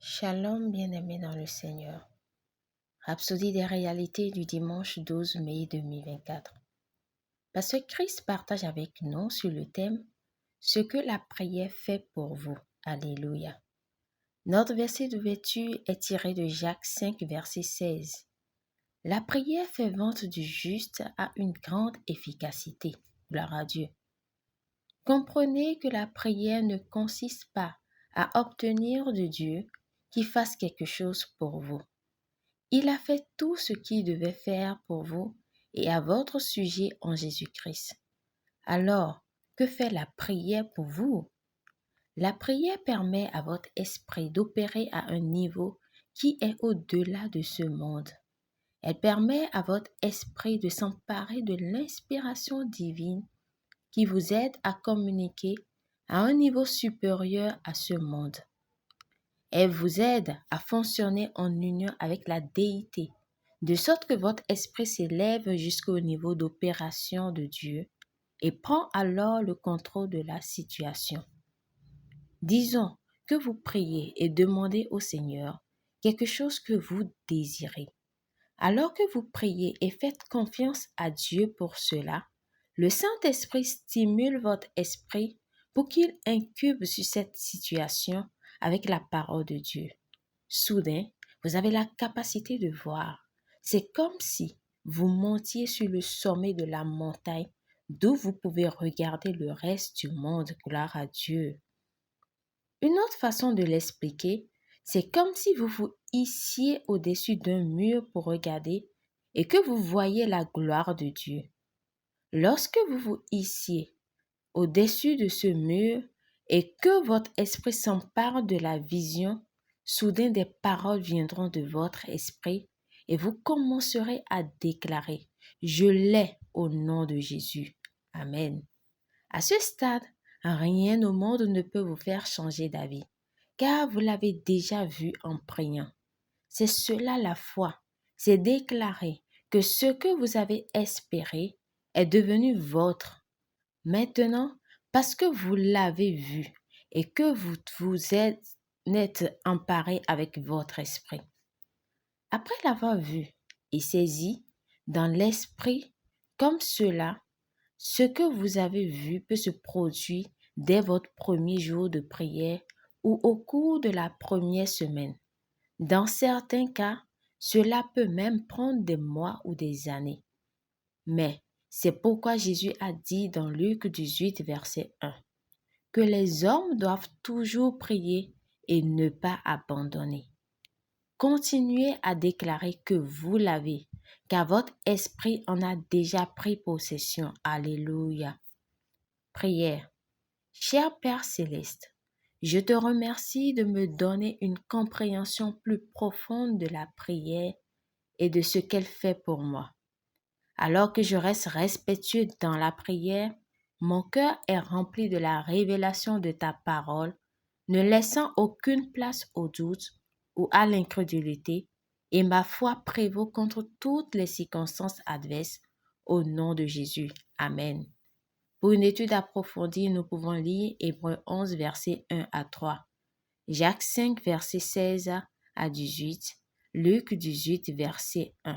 Shalom, bien-aimés dans le Seigneur. Rhapsodie des réalités du dimanche 12 mai 2024. Pasteur Christ partage avec nous sur le thème « Ce que la prière fait pour vous ». Alléluia. Notre verset d'ouverture est tiré de Jacques 5, verset 16. La prière fervente du juste a une grande efficacité. Gloire à Dieu. Comprenez que la prière ne consiste pas à obtenir de Dieu qu'il fasse quelque chose pour vous. Il a fait tout ce qu'il devait faire pour vous et à votre sujet en Jésus-Christ. Alors, que fait la prière pour vous? La prière permet à votre esprit d'opérer à un niveau qui est au-delà de ce monde. Elle permet à votre esprit de s'emparer de l'inspiration divine qui vous aide à communiquer à un niveau supérieur à ce monde. Elle vous aide à fonctionner en union avec la déité, de sorte que votre esprit s'élève jusqu'au niveau d'opération de Dieu et prend alors le contrôle de la situation. Disons que vous priez et demandez au Seigneur quelque chose que vous désirez. Alors que vous priez et faites confiance à Dieu pour cela, le Saint-Esprit stimule votre esprit pour qu'il incube sur cette situation avec la parole de Dieu. Soudain, vous avez la capacité de voir. C'est comme si vous montiez sur le sommet de la montagne d'où vous pouvez regarder le reste du monde. Gloire à Dieu. Une autre façon de l'expliquer, c'est comme si vous vous hissiez au-dessus d'un mur pour regarder et que vous voyez la gloire de Dieu. Lorsque vous vous hissiez au-dessus de ce mur et que votre esprit s'empare de la vision, soudain des paroles viendront de votre esprit et vous commencerez à déclarer « Je l'ai au nom de Jésus ». Amen. À ce stade, rien au monde ne peut vous faire changer d'avis, car vous l'avez déjà vu en priant. C'est cela la foi, c'est déclarer que ce que vous avez espéré est devenu vôtre. Maintenant, parce que vous l'avez vu et que vous êtes emparé avec votre esprit. Après l'avoir vu et saisi dans l'esprit comme cela, ce que vous avez vu peut se produire dès votre premier jour de prière ou au cours de la première semaine. Dans certains cas, cela peut même prendre des mois ou des années. Mais c'est pourquoi Jésus a dit dans Luc 18, verset 1, que les hommes doivent toujours prier et ne pas abandonner. Continuez à déclarer que vous l'avez, car votre esprit en a déjà pris possession. Alléluia. Prière. Cher Père céleste, je te remercie de me donner une compréhension plus profonde de la prière et de ce qu'elle fait pour moi. Alors que je reste respectueux dans la prière, mon cœur est rempli de la révélation de ta parole, ne laissant aucune place au doute ou à l'incrédulité, et ma foi prévaut contre toutes les circonstances adverses, au nom de Jésus. Amen. Pour une étude approfondie, nous pouvons lire Hébreux 11, versets 1 à 3, Jacques 5, versets 16 à 18, Luc 18, verset 1.